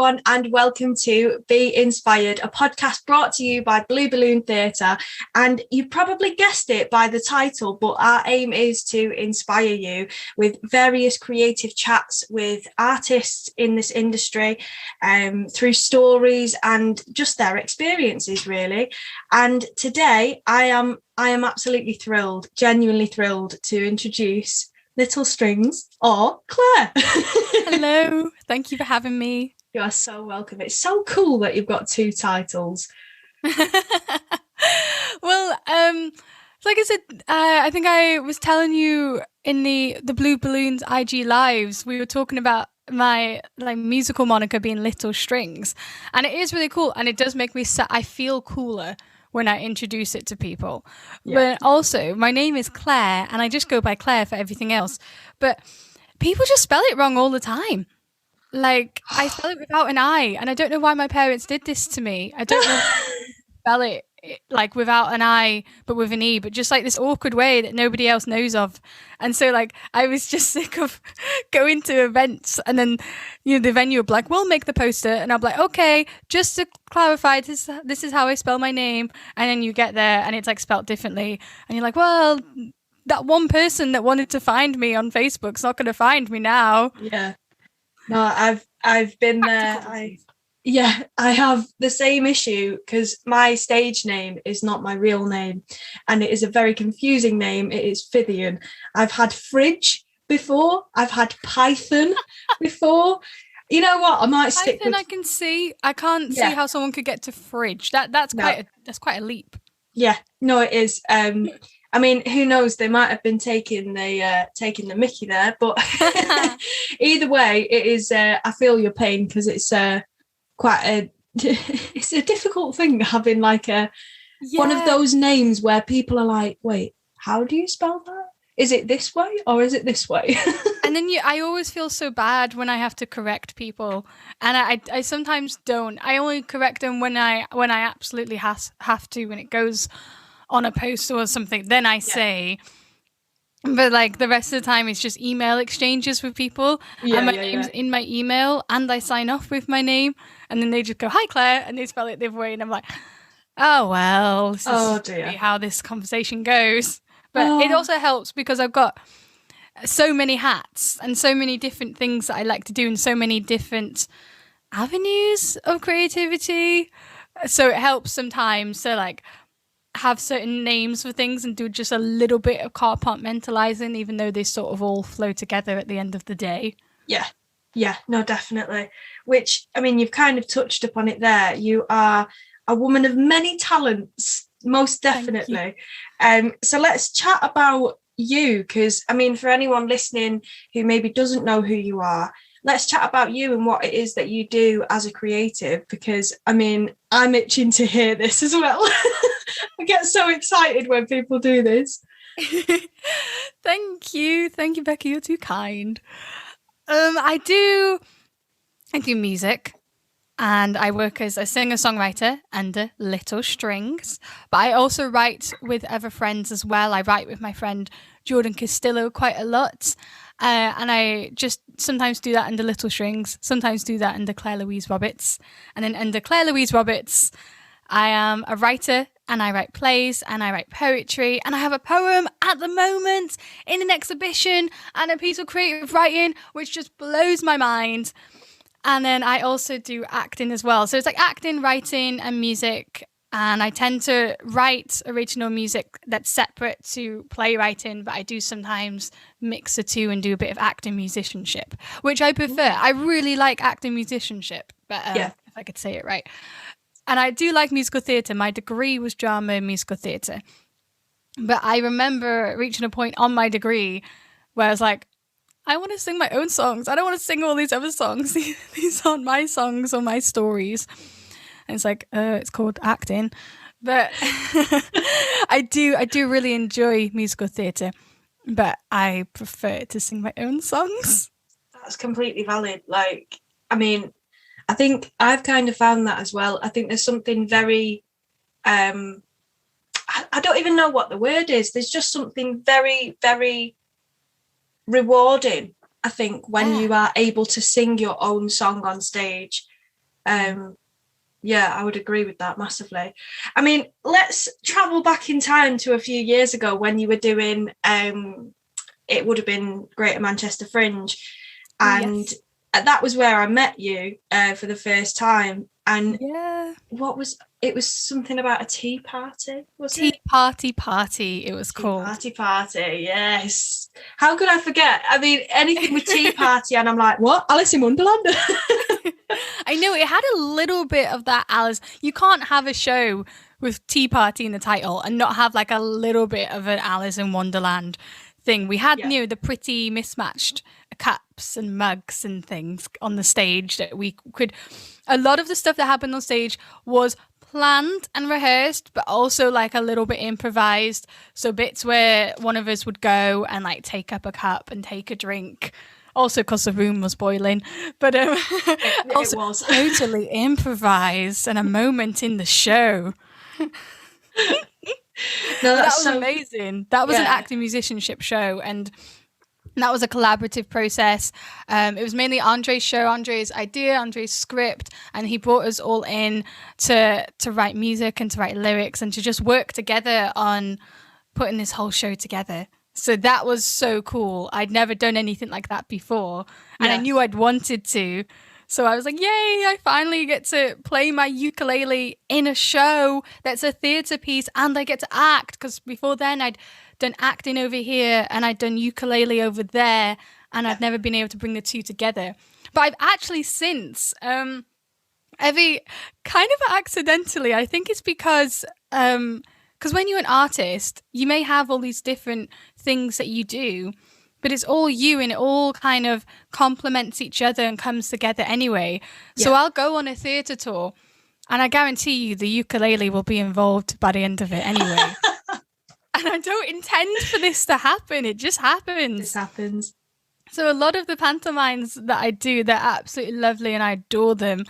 everyone, and welcome to Be Inspired, a podcast brought to you by Blue Balloon Theatre. And you've probably guessed it by the title, but our aim is to inspire you with various creative chats with artists in this industry, through stories and just their experiences, really. And today I am absolutely thrilled, genuinely thrilled to introduce Little Strings, or Claire. Hello, thank you for having me. You are so welcome. It's so cool that you've got two titles. Well, like I said, I think I was telling you in the Blue Balloons IG lives, we were talking about my musical moniker being Little Strings, and it is really cool, and it does make me I feel cooler when I introduce it to people. Yeah. But also, my name is Claire, and I just go by Claire for everything else. But people just spell it wrong all the time. Like, I spell it without an I, and I don't know why my parents did this to me. I don't know spell it like without an I, but with an E, but just like this awkward way that nobody else knows of. And so like, I was just sick of going to events, and then, you know, the venue would be like, we'll make the poster. And I'm like, okay, just to clarify, this is how I spell my name. And then you get there and it's like spelled differently. And you're like, well, that one person that wanted to find me on Facebook's not going to find me now. Yeah. No, I've been there. I have the same issue because my stage name is not my real name, and it is a very confusing name. It is Fithian. I've had Fridge before. I've had Python before. You know what? I might stick Python. I can't see how someone could get to Fridge. That's quite a leap. Yeah, no, it is. I mean, who knows? They might have been taking the mickey there, but either way, it is. I feel your pain because it's it's a difficult thing having like one of those names where people are like, wait, how do you spell that? Is it this way or is it this way? And then I always feel so bad when I have to correct people, and I sometimes don't. I only correct them when I absolutely have to, when it goes on a post or something, then I say. But like the rest of the time, it's just email exchanges with people, and my name's in my email, and I sign off with my name, and then they just go, "Hi, Claire," and they spell it the other way, and I'm like, "Oh well, this is really how this conversation goes." But it also helps because I've got so many hats and so many different things that I like to do, and so many different avenues of creativity. So it helps sometimes to like have certain names for things and do just a little bit of compartmentalizing, even though they sort of all flow together at the end of the day. Yeah, no, definitely. Which, I mean, you've kind of touched upon it there. You are a woman of many talents, most definitely. So let's chat about you, because, I mean, for anyone listening who maybe doesn't know who you are, let's chat about you and what it is that you do as a creative, because, I mean, I'm itching to hear this as well. I get so excited when people do this. Thank you, Becky. You're too kind. I do music, and I work as a singer-songwriter under Little Strings. But I also write with other friends as well. I write with my friend Jordan Castillo quite a lot, and I just sometimes do that under Little Strings. Sometimes do that under Claire Louise Roberts, and then under Claire Louise Roberts, I am a writer. And I write plays and I write poetry, and I have a poem at the moment in an exhibition and a piece of creative writing, which just blows my mind. And then I also do acting as well. So it's like acting, writing and music. And I tend to write original music that's separate to playwriting, but I do sometimes mix the two and do a bit of acting musicianship, which I prefer. I really like acting musicianship, but if I could say it right. And I do like musical theatre. My degree was drama and musical theatre. But I remember reaching a point on my degree where I was like, I want to sing my own songs. I don't want to sing all these other songs. These aren't my songs or my stories. And it's like, it's called acting. But I do really enjoy musical theatre. But I prefer to sing my own songs. That's completely valid. Like, I mean, I think I've kind of found that as well. I think there's something very, I don't even know what the word is. There's just something very, very rewarding, I think, when you are able to sing your own song on stage. Yeah, I would agree with that massively. I mean, let's travel back in time to a few years ago when you were doing it would have been Greater Manchester Fringe, and yes. that was where I met you for the first time. And Yeah. it was something about a tea party, was Tea it? party it was Tea called. party, yes. How could I forget? I mean, anything with tea party, and I'm like, what? Alice in Wonderland? I know it had a little bit of that Alice. You can't have a show with Tea Party in the title and not have like a little bit of an Alice in Wonderland thing. We had, Yeah. the pretty mismatched cups and mugs and things on the stage that we could. A lot of the stuff that happened on stage was planned and rehearsed, but also like a little bit improvised. So bits where one of us would go and like take up a cup and take a drink. Also, because the room was boiling, but It also was. totally improvised and a moment in the show. No, That that's was so amazing. That was an yeah. acting musicianship show, and that was a collaborative process. It was mainly Andre's show, Andre's idea, Andre's script, and he brought us all in to write music and to write lyrics and to just work together on putting this whole show together. So that was so cool. I'd never done anything like that before, and I Yeah. knew I'd wanted to. So I was like, yay, I finally get to play my ukulele in a show that's a theatre piece and I get to act. Because before then, I'd done acting over here and I'd done ukulele over there, and I'd never been able to bring the two together. But I've actually since, every kind of accidentally, I think it's because when you're an artist, you may have all these different things that you do, but it's all you and it all kind of complements each other and comes together anyway. So Yeah. I'll go on a theatre tour and I guarantee you the ukulele will be involved by the end of it anyway. And I don't intend for this to happen. It just happens. This happens. So a lot of the pantomimes that I do, they're absolutely lovely and I adore them.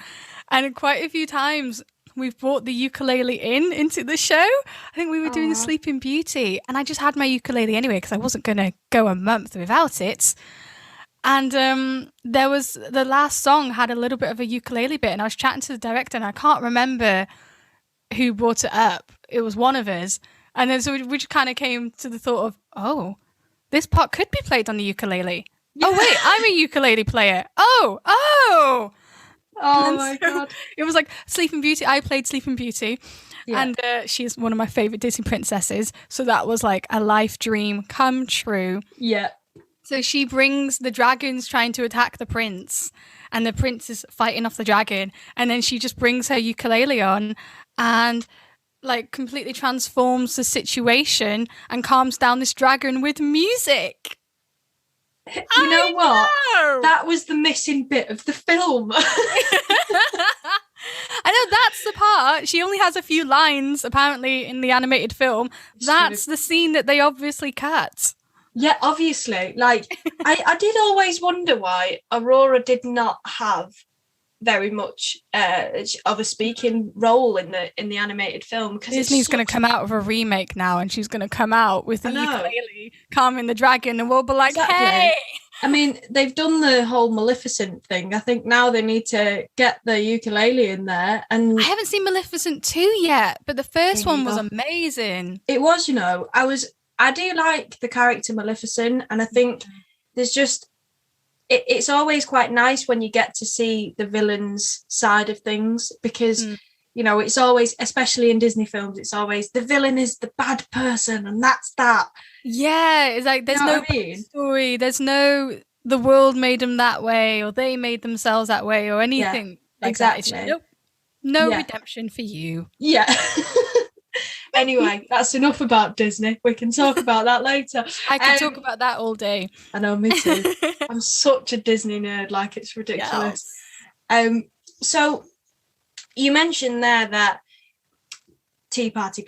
And quite a few times we've brought the ukulele into the show. I think we were doing Sleeping Beauty and I just had my ukulele anyway because I wasn't going to go a month without it. And there was the last song had a little bit of a ukulele bit and I was chatting to the director and I can't remember who brought it up. It was one of us. And then so we just kind of came to the thought of, oh, this part could be played on the ukulele. Yeah. Oh, wait, I'm a ukulele player. Oh. Oh my God. It was like Sleeping Beauty. I played Sleeping Beauty. Yeah. And she's one of my favorite Disney princesses. So that was like a life dream come true. Yeah. So she brings the dragons trying to attack the prince and the prince is fighting off the dragon. And then she just brings her ukulele on and like completely transforms the situation and calms down this dragon with music. You know what? That was the missing bit of the film. I know that's the part. She only has a few lines apparently in the animated film. That's the scene that they obviously cut. Yeah, obviously. Like I did always wonder why Aurora did not have very much of a speaking role in the animated film, because Disney's going to come out with a remake now and she's going to come out with the ukulele calming the dragon and we'll be like, exactly. Hey, I mean, they've done the whole Maleficent thing. I think now they need to get the ukulele in there. And I haven't seen Maleficent 2 yet, but the first one was amazing. It was, I do like the character Maleficent, and I think there's just it's always quite nice when you get to see the villain's side of things, because it's always, especially in Disney films, it's always the villain is the bad person and that's that. Yeah, it's like there's no story, there's no the world made them that way or they made themselves that way or anything like exactly. That. It's no redemption for you. Yeah. Anyway, that's enough about Disney. We can talk about that later. I can talk about that all day. I know, me too. I'm such a Disney nerd, like it's ridiculous. Yes. So you mentioned there that Tea Party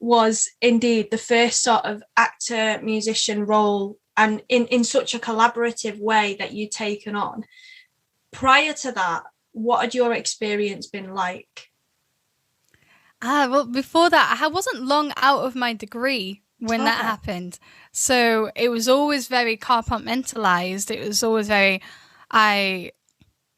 was indeed the first sort of actor musician role, and in such a collaborative way that you'd taken on. Prior to that, what had your experience been like? Well, before that, I wasn't long out of my degree when that happened. So it was always very compartmentalized. It was always very,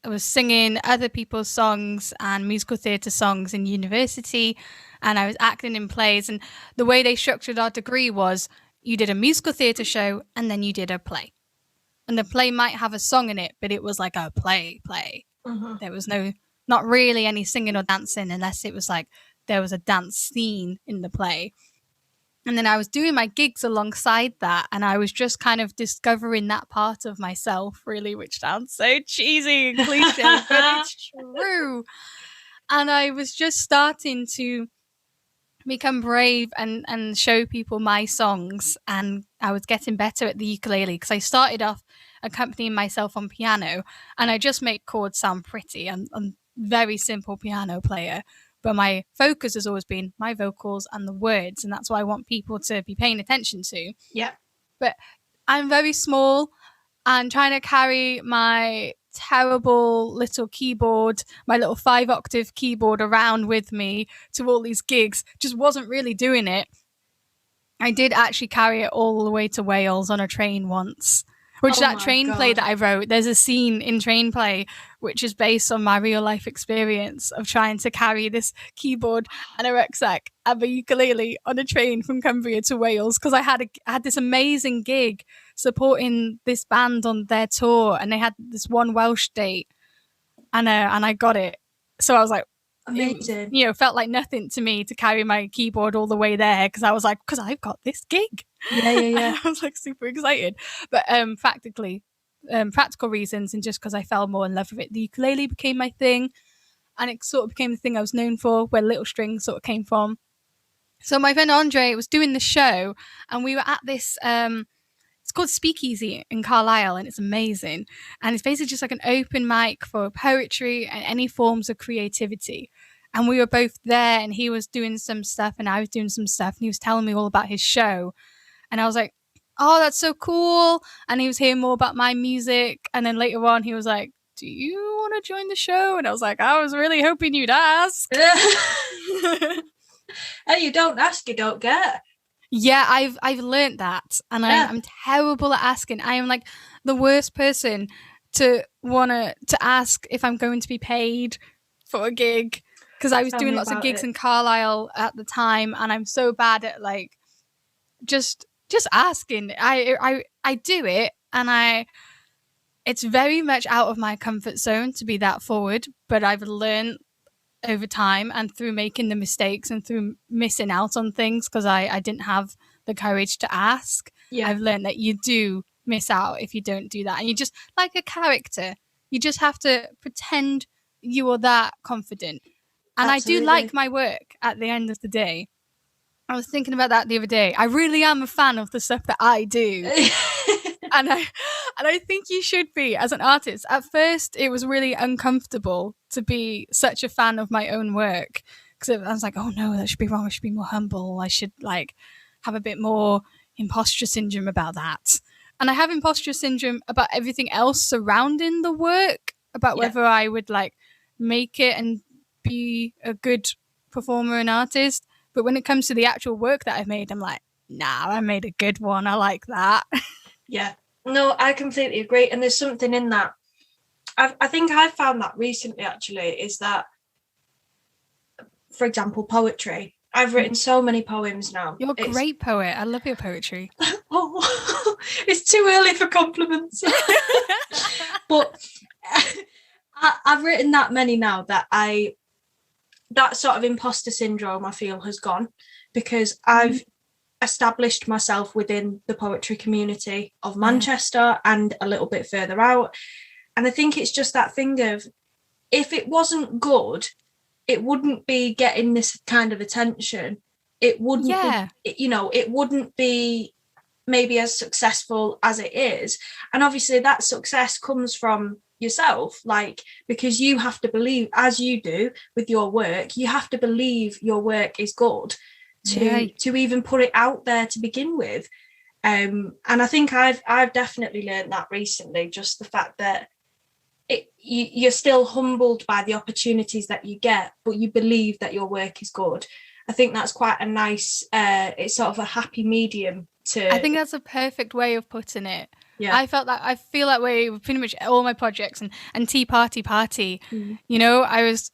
was singing other people's songs and musical theatre songs in university, and I was acting in plays. And the way they structured our degree was you did a musical theatre show and then you did a play. And the play might have a song in it, but it was like a play. There was not really any singing or dancing unless it was like there was a dance scene in the play. And then I was doing my gigs alongside that, and I was just kind of discovering that part of myself, really, which sounds so cheesy and cliche, but it's true. And I was just starting to become brave and show people my songs, and I was getting better at the ukulele because I started off accompanying myself on piano, and I just make chords sound pretty. I'm a very simple piano player, but my focus has always been my vocals and the words, and that's what I want people to be paying attention to. Yeah. But I'm very small, and trying to carry my terrible little keyboard, my little 5-octave keyboard around with me to all these gigs just wasn't really doing it. I did actually carry it all the way to Wales on a train once, which that train play that I wrote, there's a scene in Train Play which is based on my real life experience of trying to carry this keyboard and a rucksack and a ukulele on a train from Cumbria to Wales, because I had this amazing gig supporting this band on their tour, and they had this one Welsh date, and I got it. So I was like, amazing. It, felt like nothing to me to carry my keyboard all the way there, because I was like, because I've got this gig. Yeah. I was like super excited. But practical reasons, and just because I fell more in love with it, the ukulele became my thing, and it sort of became the thing I was known for, where Little Strings sort of came from. So my friend Andre was doing the show, and we were at this it's called Speakeasy in Carlisle, and it's amazing. And it's basically just like an open mic for poetry and any forms of creativity. And we were both there, and he was doing some stuff and I was doing some stuff, and he was telling me all about his show. And I was like, oh, that's so cool. And he was hearing more about my music. And then later on, he was like, do you want to join the show? And I was like, I was really hoping you'd ask. Hey, you don't ask, you don't get. Yeah, I've learned that, and I'm terrible at asking. I am like the worst person to ask if I'm going to be paid for a gig, because I was doing lots of gigs in Carlisle at the time, and I'm so bad at like just asking. I do it, and it's very much out of my comfort zone to be that forward, but I've learned over time and through making the mistakes and through missing out on things because I didn't have the courage to ask. I've learned that you do miss out if you don't do that, and you just, like a character, you just have to pretend you are that confident. And absolutely. I do like my work at the end of the day. I was thinking about that the other day. I really am a fan of the stuff that I do. And I think you should be as an artist. At first, it was really uncomfortable to be such a fan of my own work, because I was like, oh no, that should be wrong. I should be more humble. I should like have a bit more imposter syndrome about that. And I have imposter syndrome about everything else surrounding the work, about whether I would like make it and be a good performer and artist. But when it comes to the actual work that I've made, I'm like, nah, I made a good one. I like that. Yeah, no, I completely agree. And there's something in that. I think I found that recently, actually, is that, for example, poetry. I've written so many poems now. You're a great poet. I love your poetry. Oh, it's too early for compliments. But I've written that many now that that sort of imposter syndrome, I feel, has gone, because I've established myself within the poetry community of Manchester and a little bit further out. And I think it's just that thing of, if it wasn't good, it wouldn't be getting this kind of attention. It wouldn't be, it wouldn't be maybe as successful as it is. And obviously that success comes from yourself, like, because you have to believe, as you do with your work, you have to believe your work is good to even put it out there to begin with. And I think I've definitely learned that recently, just the fact that you're still humbled by the opportunities that you get, but you believe that your work is good. I think that's quite a nice, it's sort of a happy medium to... I think that's a perfect way of putting it. Yeah. I feel that way with pretty much all my projects and Tea Party Party. Mm. You know, I was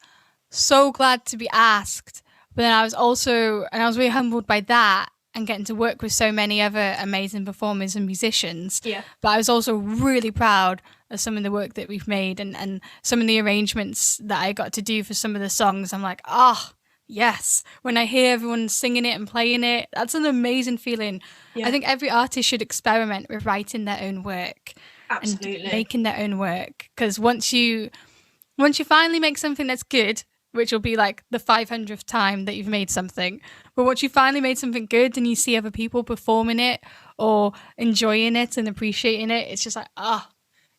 so glad to be asked, but then I was really humbled by that and getting to work with so many other amazing performers and musicians. Yeah. But I was also really proud of some of the work that we've made and some of the arrangements that I got to do for some of the songs. I'm like, yes. When I hear everyone singing it and playing it, that's an amazing feeling. Yeah. I think every artist should experiment with writing their own work. Absolutely. And making their own work. Because once you finally make something that's good, which will be like the 500th time that you've made something. But once you finally made something good and you see other people performing it or enjoying it and appreciating it, it's just like,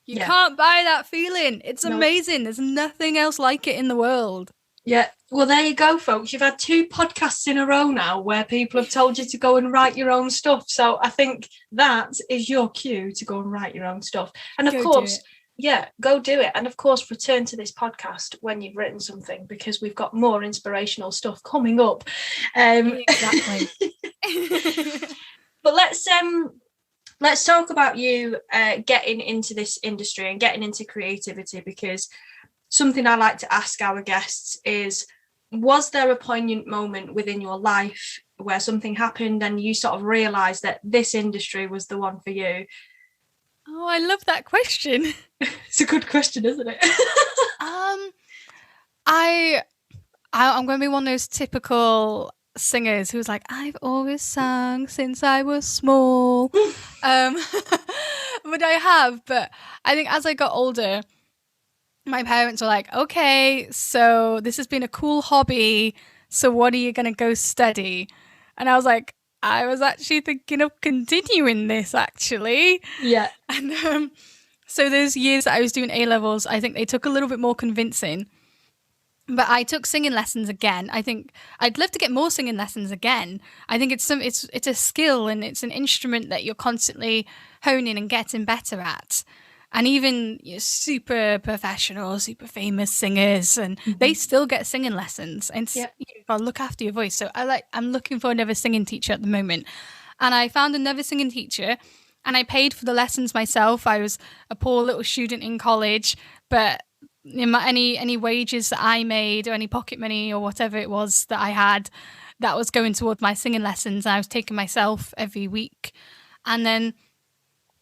you can't buy that feeling. It's amazing. There's nothing else like it in the world. Yeah. Well, there you go, folks. You've had 2 podcasts in a row now where people have told you to go and write your own stuff. So I think that is your cue to go and write your own stuff. And of course, go do it. And of course, return to this podcast when you've written something, because we've got more inspirational stuff coming up. Exactly. But let's talk about you getting into this industry and getting into creativity, because something I like to ask our guests is, was there a poignant moment within your life where something happened and you sort of realised that this industry was the one for you? Oh, I love that question. It's a good question, isn't it? I'm going to be one of those typical singers who's like, I've always sung since I was small. But I think as I got older, my parents were like, okay, so this has been a cool hobby, so what are you going to go study? And I was like, I was actually thinking of continuing this, actually. Yeah. And so those years that I was doing A-levels, I think they took a little bit more convincing. But I took singing lessons again. I think I'd love to get more singing lessons again. I think it's a skill and it's an instrument that you're constantly honing and getting better at. And even super professional, super famous singers, and they still get singing lessons. And you've got to look after your voice. So I'm looking for another singing teacher at the moment. And I found another singing teacher, and I paid for the lessons myself. I was a poor little student in college, but any wages that I made or any pocket money or whatever it was that I had, that was going towards my singing lessons. And I was taking myself every week. And then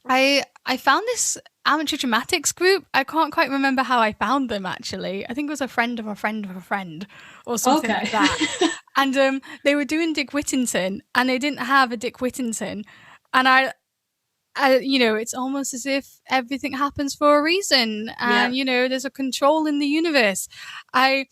I found this amateur dramatics group. I can't quite remember how I found them, actually. I think it was a friend of a friend of a friend or something like that. And they were doing Dick Whittington, and they didn't have a Dick Whittington. And I it's almost as if everything happens for a reason. And, there's a control in the universe. I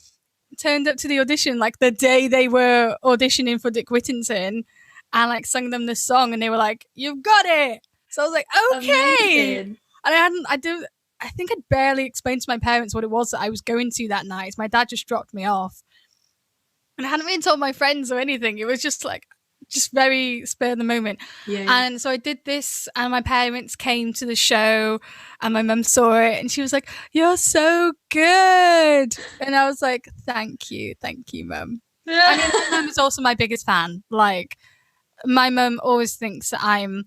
turned up to the audition like the day they were auditioning for Dick Whittington and like sung them this song, and they were like, "You've got it." So I was like, okay. Amazing. And I think I'd barely explained to my parents what it was that I was going to that night. My dad just dropped me off. And I hadn't even told my friends or anything. It was just very spur of the moment. Yeah. And so I did this, and my parents came to the show, and my mum saw it, and she was like, "You're so good." And I was like, thank you, mum. Yeah. I mean, my mum is also my biggest fan. Like, my mum always thinks that I'm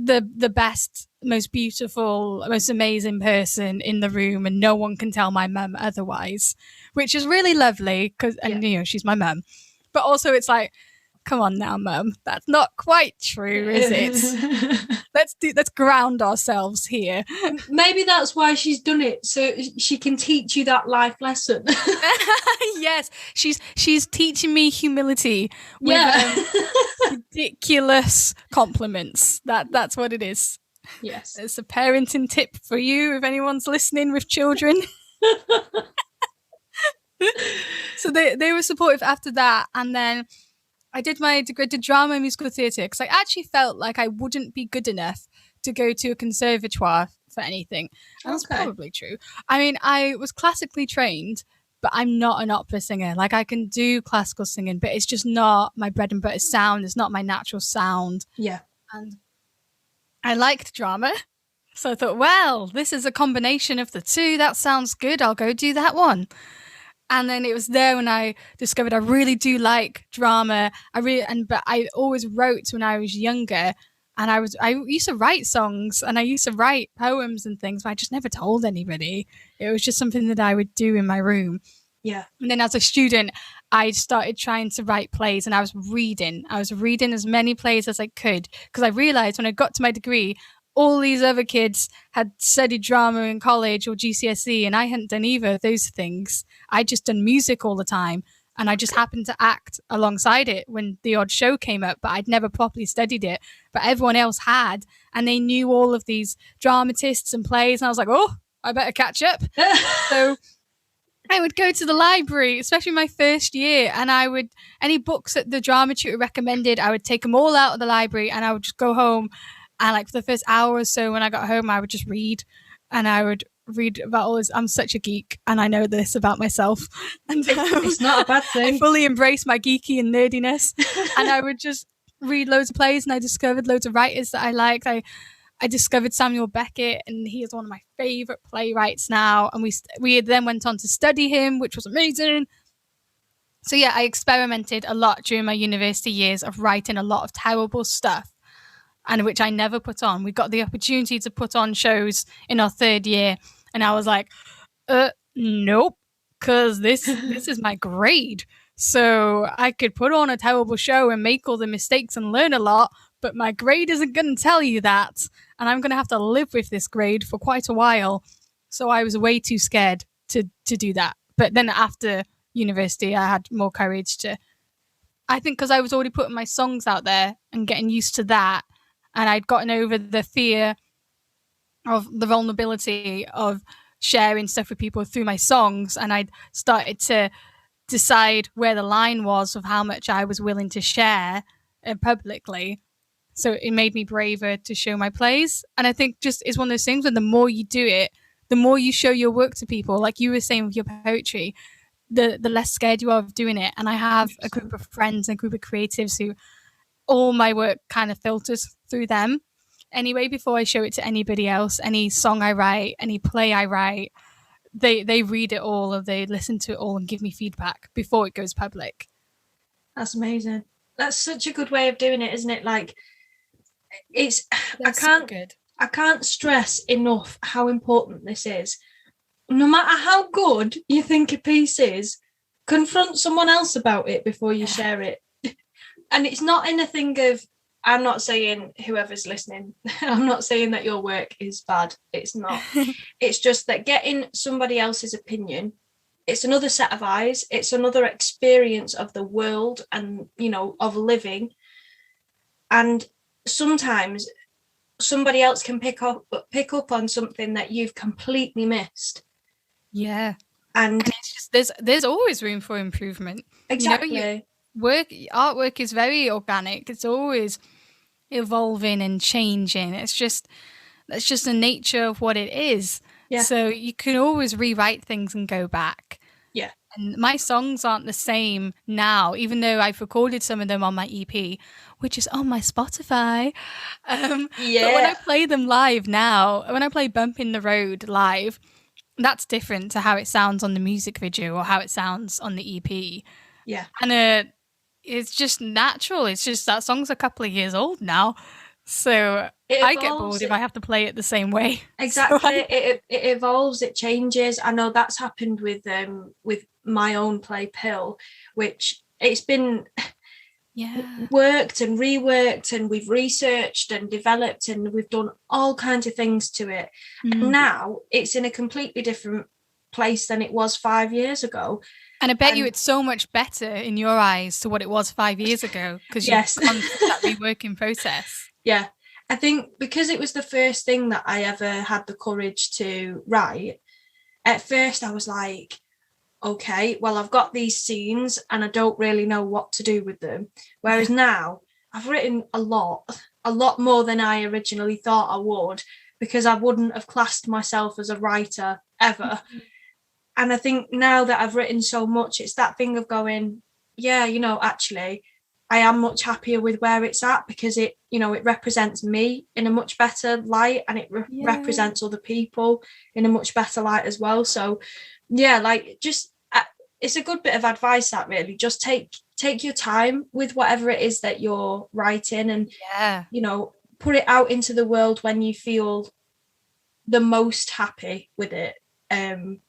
the best, most beautiful, most amazing person in the room, and no one can tell my mum otherwise, which is really lovely and she's my mum. But also it's like, come on now, mum, that's not quite true, is it? Let's ground ourselves here. Maybe that's why she's done it, so she can teach you that life lesson. Yes, she's teaching me humility with ridiculous compliments. That's what it is. Yes, it's a parenting tip for you if anyone's listening with children. So they were supportive after that, and then I did my degree to drama and musical theatre because I actually felt like I wouldn't be good enough to go to a conservatoire for anything. And that's probably true. I mean, I was classically trained, but I'm not an opera singer. Like, I can do classical singing, but it's just not my bread and butter sound. It's not my natural sound. Yeah. And I liked drama. So I thought, well, this is a combination of the two. That sounds good. I'll go do that one. And then it was there when I discovered I really do like drama. But I always wrote when I was younger. And I used to write songs and I used to write poems and things, but I just never told anybody. It was just something that I would do in my room. Yeah. And then as a student, I started trying to write plays, and I was reading. I was reading as many plays as I could, because I realized when I got to my degree, all these other kids had studied drama in college or GCSE, and I hadn't done either of those things. I'd just done music all the time. And I just happened to act alongside it when the odd show came up, but I'd never properly studied it. But everyone else had, and they knew all of these dramatists and plays. And I was like, oh, I better catch up. So I would go to the library, especially my first year, and any books that the drama tutor recommended, I would take them all out of the library and I would just go home. And like for the first hour or so when I got home, I would just read, and I would read about all this. I'm such a geek, and I know this about myself. And it's not a bad thing. I fully embrace my geeky and nerdiness. And I would just read loads of plays, and I discovered loads of writers that I liked. I discovered Samuel Beckett, and he is one of my favorite playwrights now. And we then went on to study him, which was amazing. So yeah, I experimented a lot during my university years of writing a lot of terrible stuff, and which I never put on. We got the opportunity to put on shows in our third year, and I was like, nope, because this is my grade. So I could put on a terrible show and make all the mistakes and learn a lot, but my grade isn't going to tell you that, and I'm going to have to live with this grade for quite a while. So I was way too scared to do that. But then after university, I had more courage to, I think because I was already putting my songs out there and getting used to that, and I'd gotten over the fear of the vulnerability of sharing stuff with people through my songs, and I'd started to decide where the line was of how much I was willing to share publicly. So it made me braver to show my plays. And I think just it's one of those things where the more you do it, the more you show your work to people, like you were saying with your poetry, the less scared you are of doing it. And I have a group of friends and a group of creatives who all my work kind of filters through them anyway before I show it to anybody else. Any song I write, any play I write, they read it all, or they listen to it all and give me feedback before it goes public. That's amazing. That's such a good way of doing it, isn't it? Like, it's I can't stress enough how important this is. No matter how good you think a piece is, confront someone else about it before you share it. And it's not in a thing of, I'm not saying whoever's listening, I'm not saying that your work is bad. It's not. It's just that getting somebody else's opinion, it's another set of eyes. It's another experience of the world and, of living. And sometimes somebody else can pick up on something that you've completely missed. Yeah. And it's just, there's always room for improvement. Exactly. Artwork is very organic. It's always evolving and changing. That's just the nature of what it is. Yeah. So you can always rewrite things and go back. Yeah. And my songs aren't the same now, even though I've recorded some of them on my EP, which is on my Spotify. But when I play them live now, when I play Bump in the Road live, that's different to how it sounds on the music video or how it sounds on the EP. Yeah. And it's just natural. It's just that song's a couple of years old now. So I get bored if I have to play it the same way. Exactly. So it evolves, it changes. I know that's happened with my own play Pill, which it's been worked and reworked, and we've researched and developed, and we've done all kinds of things to it. And now it's in a completely different place than it was 5 years ago. And I bet you it's so much better in your eyes to what it was 5 years ago, because you've gone through that reworking process. Yeah. I think because it was the first thing that I ever had the courage to write, at first I was like, okay, well, I've got these scenes and I don't really know what to do with them. Whereas now I've written a lot more than I originally thought I would, because I wouldn't have classed myself as a writer ever. And I think now that I've written so much, it's that thing of going, actually, I am much happier with where it's at, because it represents me in a much better light, and it represents other people in a much better light as well. So, it's a good bit of advice that really just take your time with whatever it is that you're writing, and put it out into the world when you feel the most happy with it. And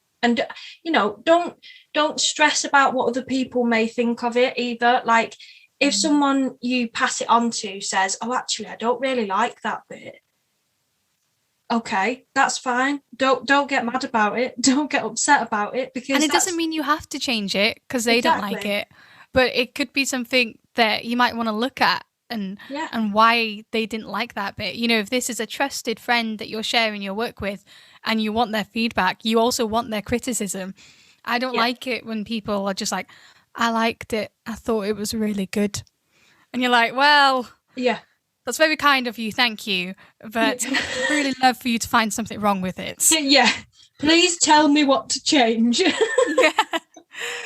you know, don't stress about what other people may think of it either. Like if someone you pass it on to says, oh, actually, I don't really like that bit, okay, that's fine. Don't get mad about it. Don't get upset about it, because And it doesn't mean you have to change it because they don't like Exactly. it, but it could be something that you might want to look at and why they didn't like that bit. You know, if this is a trusted friend that you're sharing your work with and you want their feedback, you also want their criticism. I don't like it when people are just like, I liked it. I thought it was really good. And you're like, well, that's very kind of you. Thank you. But I'd really love for you to find something wrong with it. Yeah. Please tell me what to change. Yeah.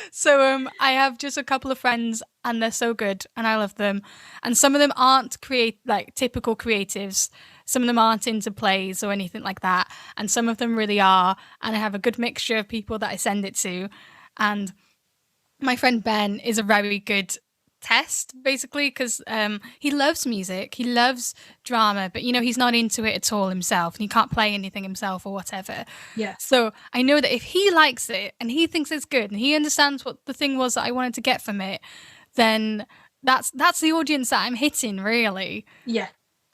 So I have just a couple of friends and they're so good and I love them. And some of them aren't typical creatives. Some of them aren't into plays or anything like that. And some of them really are. And I have a good mixture of people that I send it to. And my friend Ben is a very good test, basically, because he loves music, he loves drama, but you know, he's not into it at all himself and he can't play anything himself or whatever. So I know that if he likes it and he thinks it's good and he understands what the thing was that I wanted to get from it, then that's the audience that I'm hitting, really.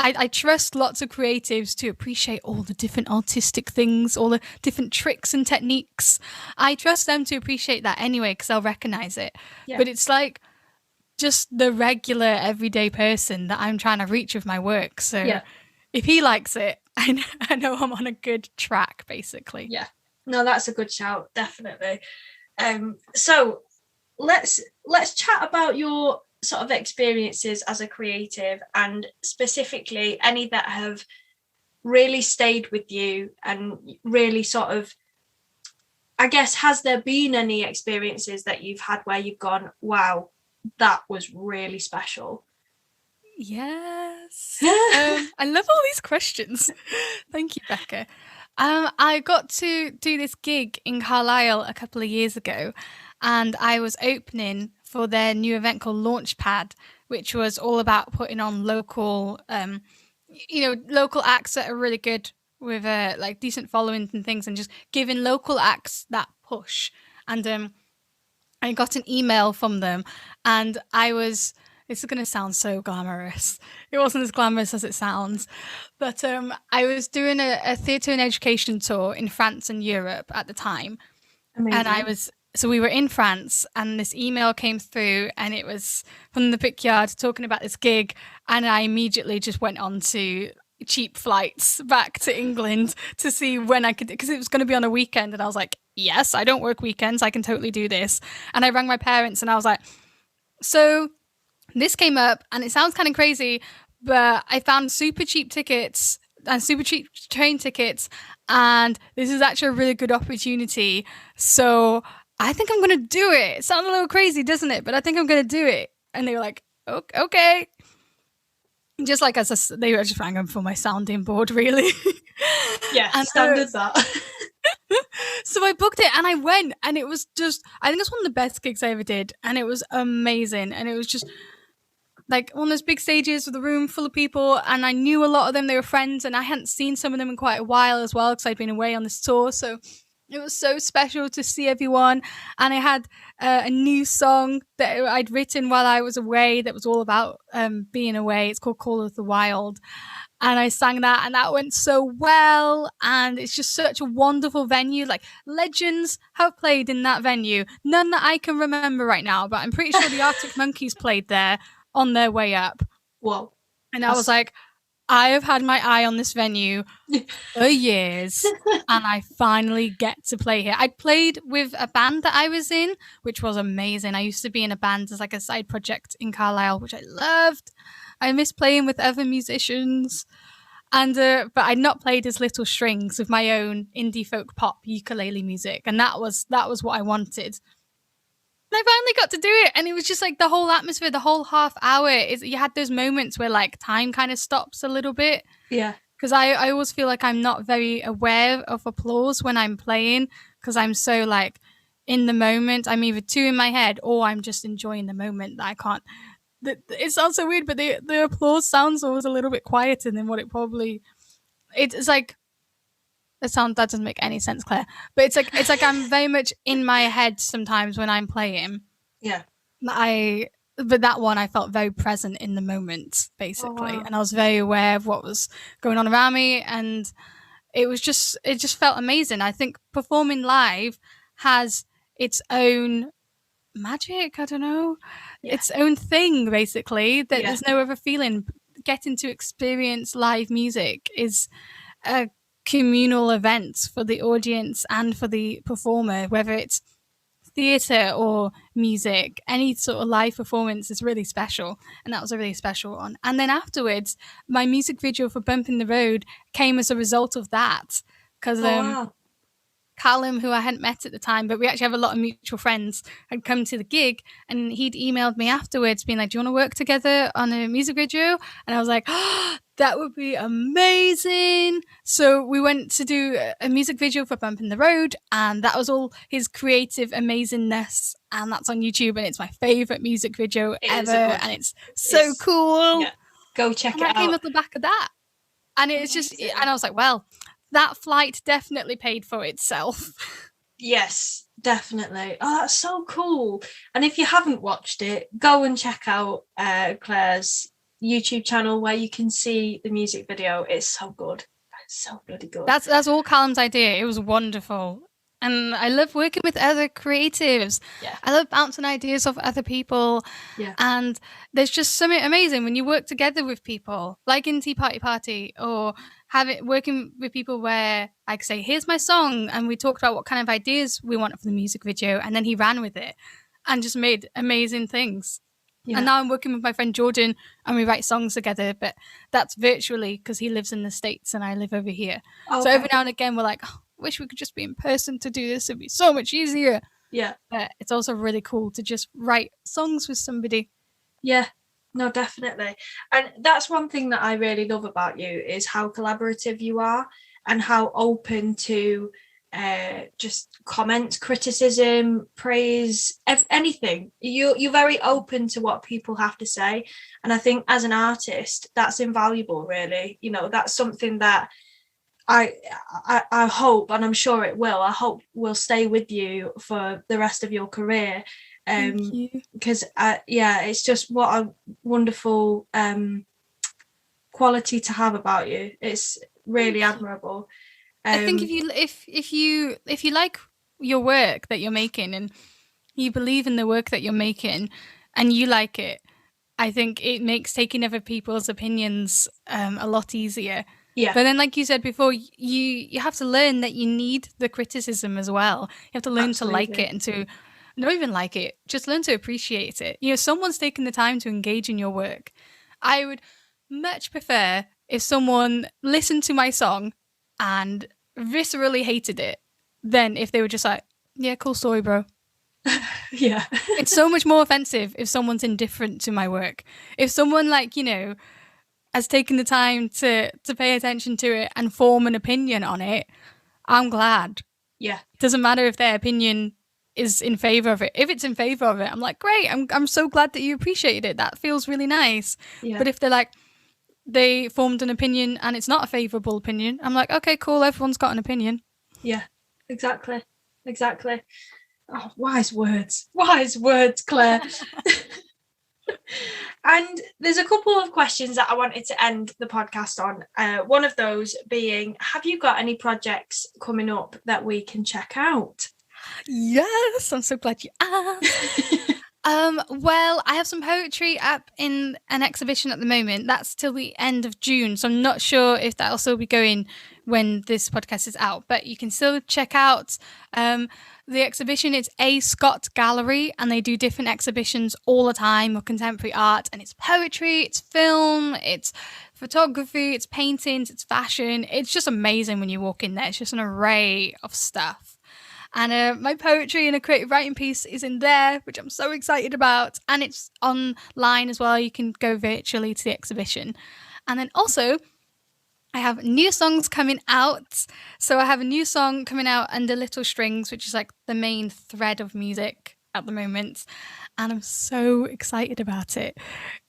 I trust lots of creatives to appreciate all the different artistic things, all the different tricks and techniques. I trust them to appreciate that anyway because they'll recognize it. But it's like just the regular everyday person that I'm trying to reach with my work. So if he likes it, I know I'm on a good track, basically. No, that's a good shout, definitely. So let's chat about your sort of experiences as a creative, and specifically any that have really stayed with you and really sort of, I guess, has there been any experiences that you've had where you've gone, wow, that was really special? Yes. I love all these questions. Thank you, Becca. I got to do this gig in Carlisle a couple of years ago, and I was opening for their new event called Launchpad, which was all about putting on local, local acts that are really good with like decent followings and things, and just giving local acts that push. And I got an email from them, and this is going to sound so glamorous. It wasn't as glamorous as it sounds, but I was doing a theatre and education tour in France and Europe at the time. Amazing. And so we were in France, and this email came through, and it was from the Brickyard talking about this gig, and I immediately just went on to cheap flights back to England to see when I could, because it was going to be on a weekend, and I was like, yes, I don't work weekends, I can totally do this. And I rang my parents and I was like, so this came up and it sounds kind of crazy, but I found super cheap tickets and super cheap train tickets, and this is actually a really good opportunity, so I think I'm going to do it. It sounds a little crazy, doesn't it? But I think I'm going to do it. And they were like, okay. Just like they were just rang for my sounding board, really. Yeah, and standard that. So I booked it and I went, and it was just, I think it's one of the best gigs I ever did, and it was amazing. And it was just like one of those big stages with a room full of people, and I knew a lot of them. They were friends, and I hadn't seen some of them in quite a while as well because I'd been away on this tour. So it was so special to see everyone. And I had a new song that I'd written while I was away that was all about being away. It's called Call of the Wild. And I sang that, and that went so well. And it's just such a wonderful venue. Like, legends have played in that venue. None that I can remember right now, but I'm pretty sure the Arctic Monkeys played there on their way up. Whoa. And I was like, I have had my eye on this venue for years, and I finally get to play here. I played with a band that I was in, which was amazing. I used to be in a band as like a side project in Carlisle, which I loved. I miss playing with other musicians. And but I'd not played as Little Strings with my own indie folk pop ukulele music, and that was what I wanted. And I finally got to do it, and it was just like the whole atmosphere, the whole half hour. You had those moments where like time kind of stops a little bit. Yeah. Because I always feel like I'm not very aware of applause when I'm playing, because I'm so like in the moment. I'm either too in my head or I'm just enjoying the moment that I can't it sounds so weird, but the applause sounds always a little bit quieter than what it probably. It's like that doesn't make any sense, Claire. But it's like I'm very much in my head sometimes when I'm playing. Yeah. But that one I felt very present in the moment, basically, and I was very aware of what was going on around me, and it just felt amazing. I think performing live has its own magic. I don't know, its own thing, basically. That there's no other feeling. Getting to experience live music is a communal event for the audience and for the performer, whether it's theatre or music. Any sort of live performance is really special, and that was a really special one. And then afterwards, my music video for Bumping the Road came as a result of that, because Callum, who I hadn't met at the time, but we actually have a lot of mutual friends, had come to the gig, and he'd emailed me afterwards being like, do you want to work together on a music video? And I was like, oh, that would be amazing. So we went to do a music video for Bumping the Road, and that was all his creative amazingness, and that's on YouTube, and it's my favourite music video ever, and it's so cool. Yeah. Go check it out. And that came off the back of that. And it's just, and I was like, well, that flight definitely paid for itself. Yes, definitely. Oh, that's so cool. And if you haven't watched it, go and check out Claire's YouTube channel where you can see the music video. It's so good. It's so bloody good. That's all Callum's idea. It was wonderful. And I love working with other creatives. Yeah. I love bouncing ideas off other people. Yeah. And there's just something amazing when you work together with people, like in Tea Party, or working with people where I could say, here's my song, and we talked about what kind of ideas we want for the music video, and then he ran with it and just made amazing things. Yeah. And now I'm working with my friend Jordan, and we write songs together, but that's virtually because he lives in the States and I live over here. Okay. So every now and again we're like, oh, wish we could just be in person to do this. It'd be so much easier. Yeah. But it's also really cool to just write songs with somebody. Yeah, no, definitely. And that's one thing that I really love about you is how collaborative you are and how open to just comments, criticism, praise, anything. You're very open to what people have to say. And I think as an artist, that's invaluable, really. You know, that's something that I hope, and I'm sure it will, I hope will stay with you for the rest of your career. Because it's just what a wonderful quality to have about you. It's really admirable. I think if you like your work that you're making and you believe in the work that you're making and you like it, I think it makes taking other people's opinions a lot easier. Yeah. But then, like you said before, you have to learn that you need the criticism as well. You have to learn to like it and to not even like it, just learn to appreciate it. You know, someone's taken the time to engage in your work. I would much prefer if someone listened to my song and viscerally hated it than if they were just like, yeah, cool story, bro. Yeah. It's so much more offensive if someone's indifferent to my work. If someone, like, you know, has taken the time to pay attention to it and form an opinion on it, I'm glad. Yeah. It doesn't matter if their opinion is in favour of it. If it's in favour of it, I'm like, great, I'm so glad that you appreciated it. That feels really nice. Yeah. But if they're like, they formed an opinion and it's not a favourable opinion, I'm like, okay, cool, everyone's got an opinion. Yeah, exactly. Oh, wise words, Claire. And there's a couple of questions that I wanted to end the podcast on. One of those being, have you got any projects coming up that we can check out? Yes, I'm so glad you asked. Well, I have some poetry up in an exhibition at the moment. That's till the end of June, so I'm not sure if that'll still be going when this podcast is out, but you can still check out the exhibition. It's A.Scott Gallery, and they do different exhibitions all the time of contemporary art, and it's poetry, it's film, it's photography, it's paintings, it's fashion. It's just amazing when you walk in there. It's just an array of stuff. And my poetry and a creative writing piece is in there, which I'm so excited about. And it's online as well. You can go virtually to the exhibition. And then also, I have new songs coming out. So I have a new song coming out under Little Strings, which is like the main thread of music at the moment, and I'm so excited about it.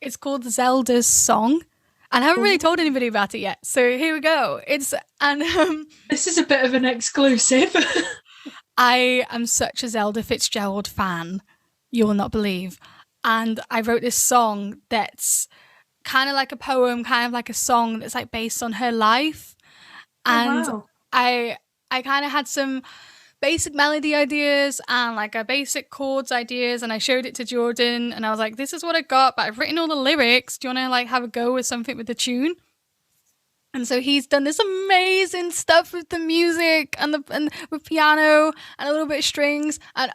It's called Zelda's Song, and I haven't really told anybody about it yet. So here we go. This is a bit of an exclusive. I am such a Zelda Fitzgerald fan, you will not believe. And I wrote this song that's kind of like a poem, kind of like a song that's like based on her life. And wow. I kind of had some basic melody ideas and like a basic chords ideas, and I showed it to Jordan and I was like, this is what I got, but I've written all the lyrics. Do you want to like have a go with something with the tune? And so he's done this amazing stuff with the music and with piano and a little bit of strings. And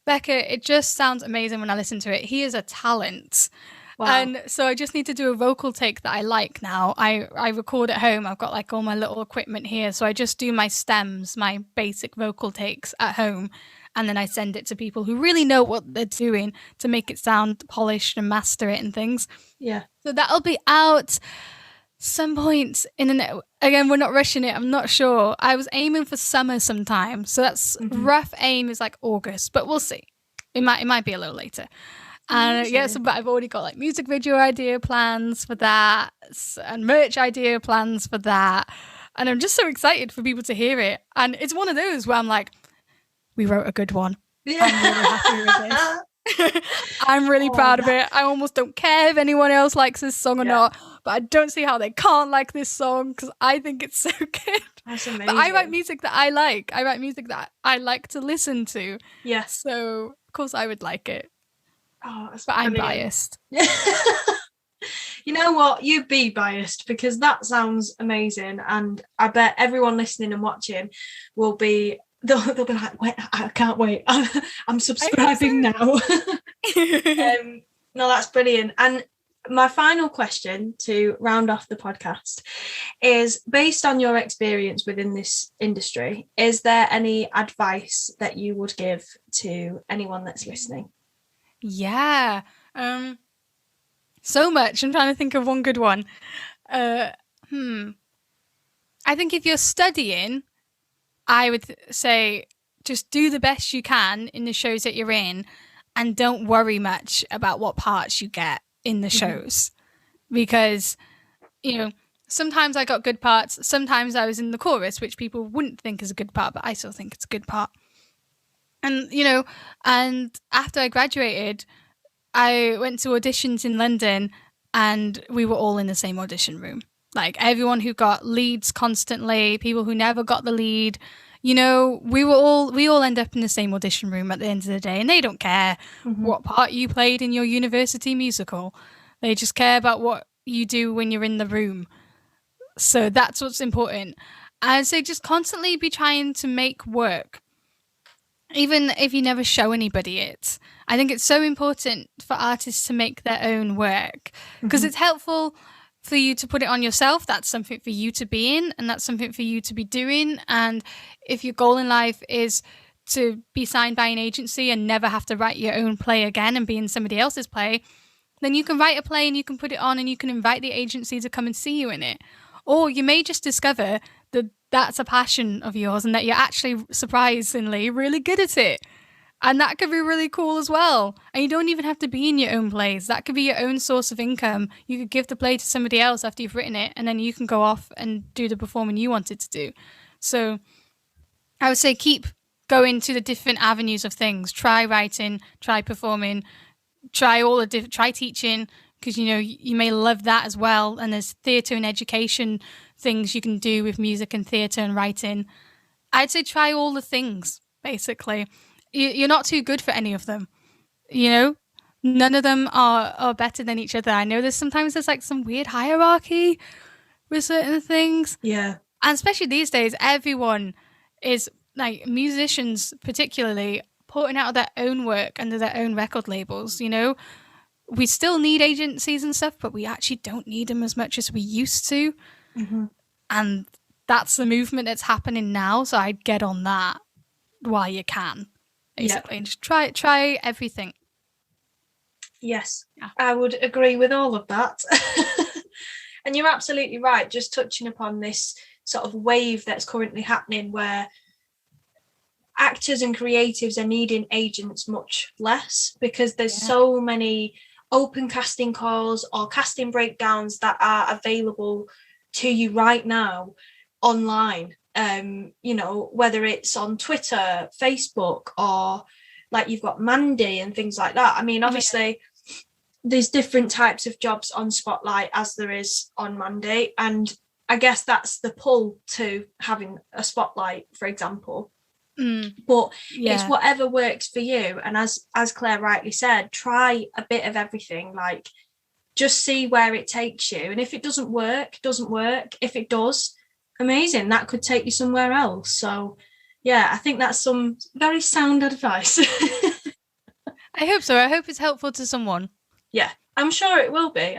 Becca, it just sounds amazing when I listen to it. He is a talent. Wow. And so I just need to do a vocal take that I like now. I record at home. I've got like all my little equipment here. So I just do my stems, my basic vocal takes at home. And then I send it to people who really know what they're doing to make it sound polished and master it and things. Yeah. So that'll be out some point again, we're not rushing it. I'm not sure. I was aiming for summer sometime. So that's rough aim is like August, but we'll see. It might be a little later. And but I've already got like music video idea plans for that and merch idea plans for that. And I'm just so excited for people to hear it. And it's one of those where I'm like, we wrote a good one. Yeah. I'm really happy with this. I'm really proud of it. I almost don't care if anyone else likes this song or not, but I don't see how they can't like this song because I think it's so good. That's amazing. But I write music that I like. I write music that I like to listen to. Yes. So of course I would like it. But I'm biased. You know what? You be biased because that sounds amazing, and I bet everyone listening and watching will be. They'll be like, wait, I can't wait. I'm subscribing now. No, that's brilliant. And my final question to round off the podcast is, based on your experience within this industry, is there any advice that you would give to anyone that's listening? Yeah. So much. I'm trying to think of one good one. I think if you're studying, I would say just do the best you can in the shows that you're in and don't worry much about what parts you get in the shows. Because, sometimes I got good parts. Sometimes I was in the chorus, which people wouldn't think is a good part, but I still think it's a good part. And, and after I graduated, I went to auditions in London and we were all in the same audition room. Like everyone who got leads constantly, people who never got the lead, we all end up in the same audition room at the end of the day, and they don't care what part you played in your university musical. They just care about what you do when you're in the room. So that's what's important. I'd say just constantly be trying to make work, even if you never show anybody it. I think it's so important for artists to make their own work because it's helpful for you to put it on yourself. That's something for you to be in, and that's something for you to be doing. And if your goal in life is to be signed by an agency and never have to write your own play again and be in somebody else's play, then you can write a play and you can put it on and you can invite the agency to come and see you in it. Or you may just discover that that's a passion of yours and that you're actually surprisingly really good at it. And that could be really cool as well. And you don't even have to be in your own plays. That could be your own source of income. You could give the play to somebody else after you've written it, and then you can go off and do the performing you wanted to do. So I would say keep going to the different avenues of things. Try writing, try performing, try teaching, because you may love that as well. And there's theatre and education things you can do with music and theatre and writing. I'd say try all the things, basically. You're not too good for any of them. None of them are better than each other. I know there's like some weird hierarchy with certain things. Yeah. And especially these days, everyone is like musicians, particularly putting out their own work under their own record labels. We still need agencies and stuff, but we actually don't need them as much as we used to. And that's the movement that's happening now. So I'd get on that while you can. Basically, and just try everything. Yes, I would agree with all of that. And you're absolutely right, just touching upon this sort of wave that's currently happening where actors and creatives are needing agents much less, because there's so many open casting calls or casting breakdowns that are available to you right now online. You know, whether it's on Twitter, Facebook, or like you've got Mandy and things like that. I mean, obviously there's different types of jobs on Spotlight as there is on Mandy, and I guess that's the pull to having a Spotlight, for example. But it's whatever works for you, and as Claire rightly said, try a bit of everything. Like, just see where it takes you, and if it doesn't work, if it does, amazing, that could take you somewhere else. So yeah, I think that's some very sound advice. I hope so. I hope it's helpful to someone. Yeah, I'm sure it will be.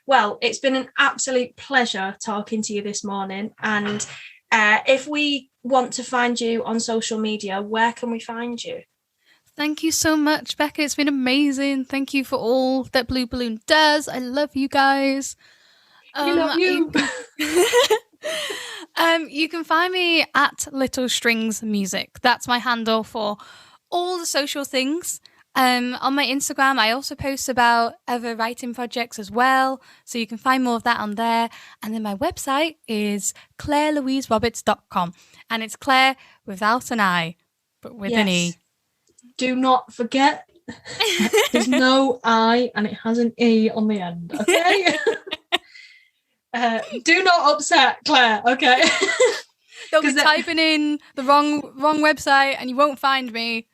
Well, it's been an absolute pleasure talking to you this morning, and if we want to find you on social media, where can we find you? Thank you so much, Becca. It's been amazing. Thank you for all that Blue Balloon does. I love you guys. I love you. You can find me at Little Strings Music. That's my handle for all the social things. On my Instagram, I also post about other writing projects as well, so you can find more of that on there. And then my website is clairelouiseroberts.com, and it's Claire without an I, but with an E. Do not forget, there's no I and it has an E on the end, okay? Do not upset Claire, okay? They'll be typing in the wrong website and you won't find me.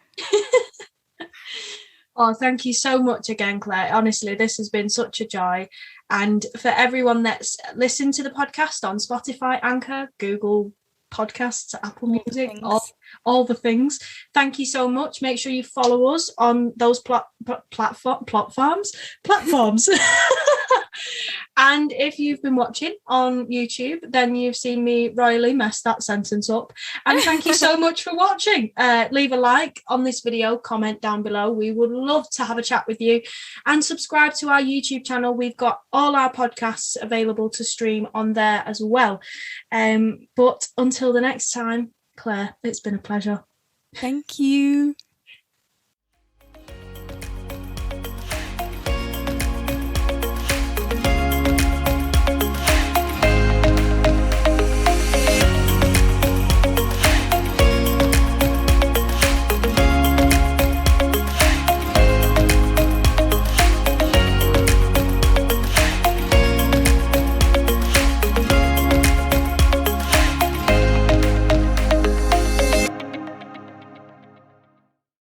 Oh, thank you so much again, Claire. Honestly, this has been such a joy. And for everyone that's listened to the podcast on Spotify, Anchor, Google Podcasts, Apple Music, all the things, thank you so much. Make sure you follow us on those platforms. And if you've been watching on YouTube, then you've seen me royally mess that sentence up. And thank you so much for watching. Leave a like on this video, comment down below. We would love to have a chat with you, and subscribe to our YouTube channel. We've got all our podcasts available to stream on there as well. But until the next time, Claire, it's been a pleasure. Thank you.